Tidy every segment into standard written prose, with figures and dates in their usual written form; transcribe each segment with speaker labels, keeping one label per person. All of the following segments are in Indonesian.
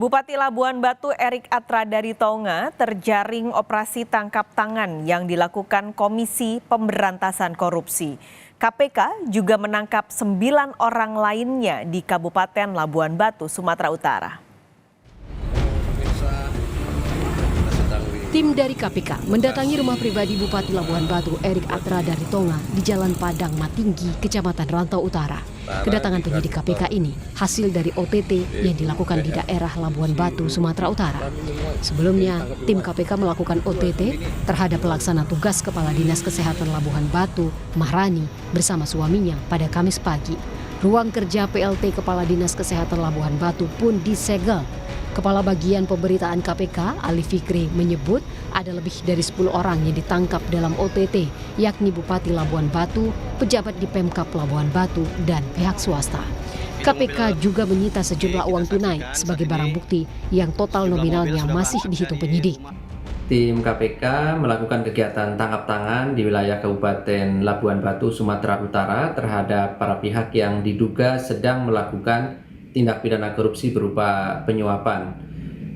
Speaker 1: Bupati Labuan Batu Erik Atradaritonga terjaring operasi tangkap tangan yang dilakukan Komisi Pemberantasan Korupsi. KPK juga menangkap 9 orang lainnya di Kabupaten Labuan Batu, Sumatera Utara.
Speaker 2: Tim dari KPK mendatangi rumah pribadi Bupati Labuan Batu Erik Atradaritonga di Jalan Padang Matinggi, Kecamatan Rantau Utara. Kedatangan penyidik KPK ini hasil dari OTT yang dilakukan di daerah Labuan Batu, Sumatera Utara. Sebelumnya, tim KPK melakukan OTT terhadap pelaksana tugas Kepala Dinas Kesehatan Labuan Batu, Mahrani, bersama suaminya pada Kamis pagi. Ruang kerja PLT Kepala Dinas Kesehatan Labuan Batu pun disegel. Kepala Bagian Pemberitaan KPK, Ali Fikri, menyebut ada lebih dari 10 orang yang ditangkap dalam OTT, yakni Bupati Labuan Batu, pejabat di Pemkab Labuan Batu, dan pihak swasta. KPK juga menyita sejumlah uang tunai sebagai barang bukti yang total nominalnya masih dihitung penyidik.
Speaker 3: Tim KPK melakukan kegiatan tangkap tangan di wilayah Kabupaten Labuan Batu, Sumatera Utara terhadap para pihak yang diduga sedang melakukan tindak pidana korupsi berupa penyuapan.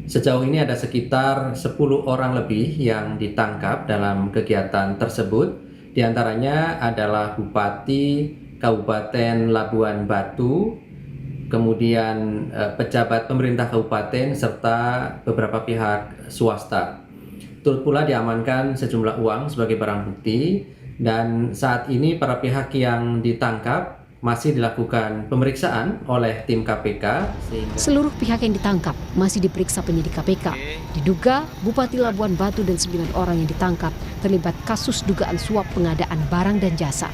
Speaker 3: Sejauh ini ada sekitar 10 orang lebih yang ditangkap dalam kegiatan tersebut. Di antaranya adalah Bupati Kabupaten Labuan Batu, kemudian pejabat pemerintah kabupaten, serta beberapa pihak swasta. Turut pula diamankan sejumlah uang sebagai barang bukti, dan saat ini para pihak yang ditangkap masih dilakukan pemeriksaan oleh tim KPK.
Speaker 2: Seluruh pihak yang ditangkap masih diperiksa penyidik KPK. Diduga Bupati Labuan Batu dan 9 orang yang ditangkap terlibat kasus dugaan suap pengadaan barang dan jasa.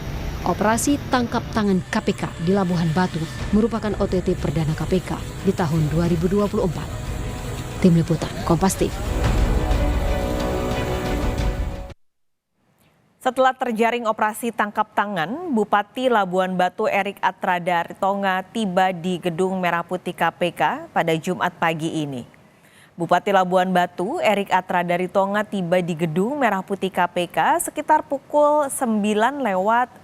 Speaker 2: Operasi tangkap tangan KPK di Labuan Batu merupakan OTT perdana KPK di tahun 2024. Tim Liputan Kompas TV.
Speaker 1: Setelah terjaring operasi tangkap tangan, Bupati Labuan Batu Erik Atradaritonga tiba di Gedung Merah Putih KPK pada Jumat pagi ini. Bupati Labuan Batu Erik Atradaritonga tiba di Gedung Merah Putih KPK sekitar pukul 9:12.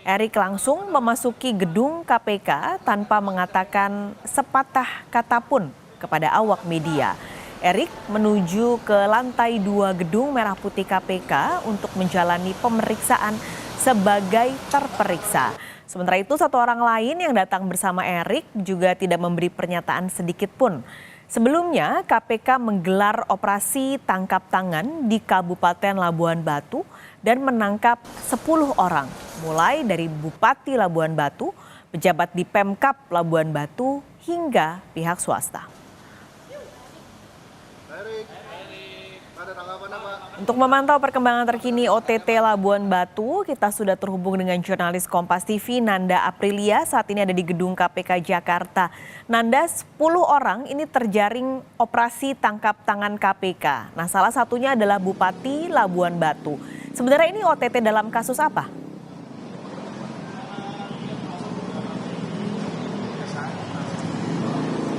Speaker 1: Erik langsung memasuki gedung KPK tanpa mengatakan sepatah kata pun kepada awak media. Erik menuju ke lantai 2 Gedung Merah Putih KPK untuk menjalani pemeriksaan sebagai terperiksa. Sementara itu, 1 orang lain yang datang bersama Erik juga tidak memberi pernyataan sedikit pun. Sebelumnya, KPK menggelar operasi tangkap tangan di Kabupaten Labuan Batu dan menangkap 10 orang, mulai dari Bupati Labuan Batu, pejabat di Pemkab Labuan Batu, hingga pihak swasta. Untuk memantau perkembangan terkini OTT Labuan Batu, kita sudah terhubung dengan jurnalis Kompas TV Nanda Aprilia. Saat ini ada di gedung KPK Jakarta. Nanda, 10 orang ini terjaring operasi tangkap tangan KPK. Nah, salah satunya adalah Bupati Labuan Batu. Sebenarnya ini OTT dalam kasus apa?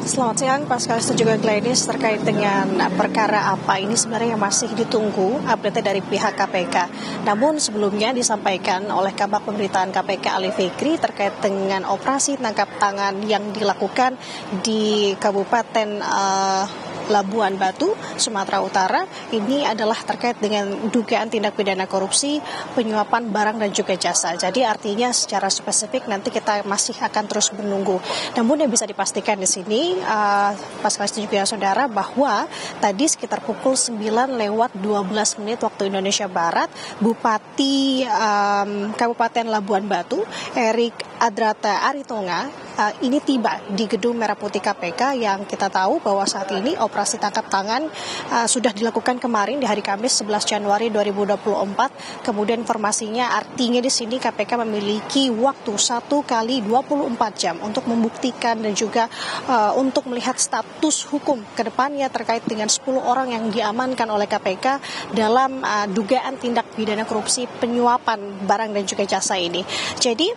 Speaker 4: Selamat siang, Pascal dan juga Gladys. Terkait dengan perkara apa ini sebenarnya masih ditunggu update dari pihak KPK. Namun sebelumnya disampaikan oleh Kabag Pemberitaan KPK Ali Fikri terkait dengan operasi tangkap tangan yang dilakukan di Kabupaten Labuan Batu, Sumatera Utara. Ini adalah terkait dengan dugaan tindak pidana korupsi, penyuapan barang dan juga jasa. Jadi artinya secara spesifik nanti kita masih akan terus menunggu. Namun yang bisa dipastikan di sini, Pascal dan juga saudara, bahwa tadi sekitar pukul 9:12 waktu Indonesia Barat, Bupati Kabupaten Labuan Batu Erik Atradaritonga ini tiba di Gedung Merah Putih KPK yang kita tahu bahwa saat ini operasi tangkap tangan sudah dilakukan kemarin di hari Kamis 11 Januari 2024. Kemudian informasinya artinya di sini KPK memiliki waktu 1 kali 24 jam untuk membuktikan dan juga untuk melihat status hukum ke depannya terkait dengan 10 orang yang diamankan oleh KPK dalam dugaan tindak pidana korupsi penyuapan barang dan juga jasa ini. Jadi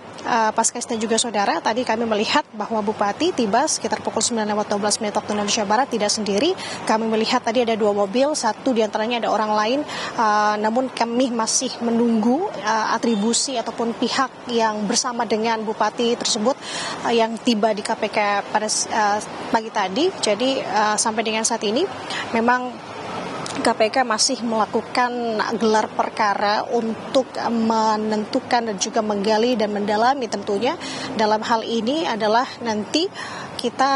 Speaker 4: Pascal dan juga saudara, tadi kami melihat melihat bahwa Bupati tiba sekitar pukul 9:12 waktu Indonesia Barat tidak sendiri. Kami melihat tadi ada 2 mobil, satu diantaranya ada orang lain, namun kami masih menunggu atribusi ataupun pihak yang bersama dengan Bupati tersebut yang tiba di KPK pada pagi tadi. Jadi sampai dengan saat ini memang KPK masih melakukan gelar perkara untuk menentukan dan juga menggali dan mendalami tentunya. Dalam hal ini adalah nanti kita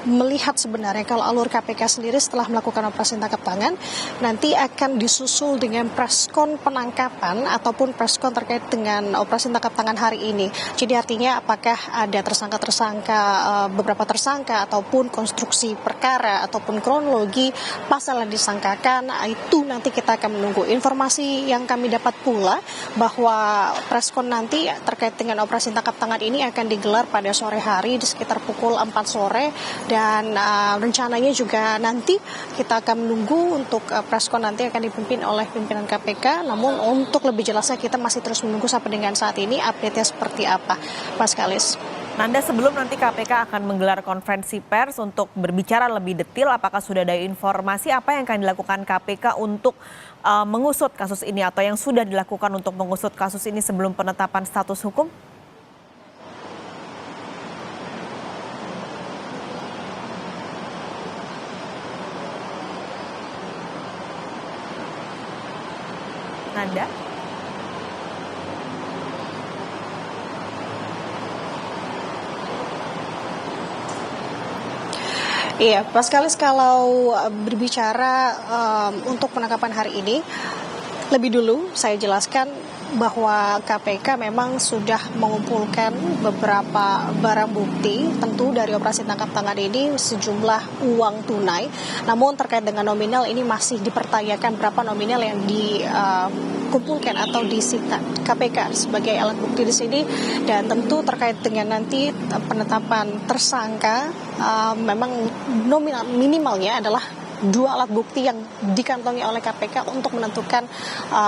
Speaker 4: melihat sebenarnya kalau alur KPK sendiri setelah melakukan operasi tangkap tangan nanti akan disusul dengan preskon penangkapan ataupun preskon terkait dengan operasi tangkap tangan hari ini. Jadi artinya apakah ada tersangka-tersangka, beberapa tersangka ataupun konstruksi perkara ataupun kronologi pasal yang disangkakan, itu nanti kita akan menunggu. Informasi yang kami dapat pula bahwa preskon nanti terkait dengan operasi tangkap tangan ini akan digelar pada sore hari di sekitar pukul 4 sore dan rencananya juga nanti kita akan menunggu untuk preskon nanti akan dipimpin oleh pimpinan KPK. Namun untuk lebih jelasnya kita masih terus menunggu sampai dengan saat ini update-nya seperti apa, Mas Kalis.
Speaker 1: Nanda, sebelum nanti KPK akan menggelar konferensi pers untuk berbicara lebih detail, apakah sudah ada informasi apa yang akan dilakukan KPK untuk mengusut kasus ini atau yang sudah dilakukan untuk mengusut kasus ini sebelum penetapan status hukum? Nanda?
Speaker 4: Iya, Mas Kalis, kalau berbicara untuk penangkapan hari ini, lebih dulu saya jelaskan bahwa KPK memang sudah mengumpulkan beberapa barang bukti tentu dari operasi tangkap tangan ini sejumlah uang tunai. Namun terkait dengan nominal ini masih dipertanyakan berapa nominal yang dikumpulkan atau disita KPK sebagai alat bukti di sini. Dan tentu terkait dengan nanti penetapan tersangka memang nominal minimalnya adalah 2 alat bukti yang dikantongi oleh KPK untuk menentukan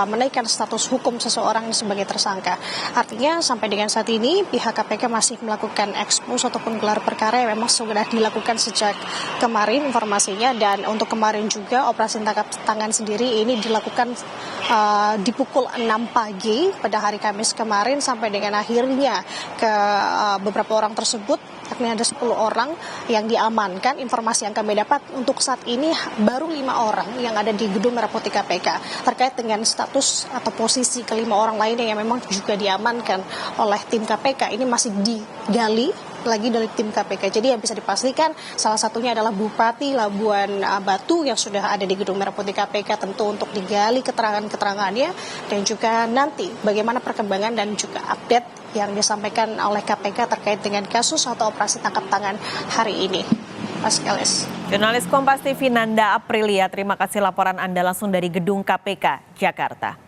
Speaker 4: menaikkan status hukum seseorang sebagai tersangka. Artinya sampai dengan saat ini pihak KPK masih melakukan ekspos ataupun gelar perkara yang memang sudah dilakukan sejak kemarin informasinya. Dan untuk kemarin juga operasi tangkap tangan sendiri ini dilakukan di pukul 6 pagi pada hari Kamis kemarin sampai dengan akhirnya ke beberapa orang tersebut, yakni ada 10 orang yang diamankan. Informasi yang kami dapat untuk saat ini baru 5 orang yang ada di Gedung Merah Putih KPK. Terkait dengan status atau posisi ke-5 orang lainnya yang memang juga diamankan oleh tim KPK ini masih digali lagi dari tim KPK. Jadi yang bisa dipastikan salah satunya adalah Bupati Labuan Batu yang sudah ada di Gedung Merah Putih KPK tentu untuk digali keterangan-keterangannya dan juga nanti bagaimana perkembangan dan juga update yang disampaikan oleh KPK terkait dengan kasus atau operasi tangkap tangan hari ini. Mas Kalis.
Speaker 1: Jurnalis Kompas TV Nanda Aprilia, terima kasih laporan Anda langsung dari Gedung KPK, Jakarta.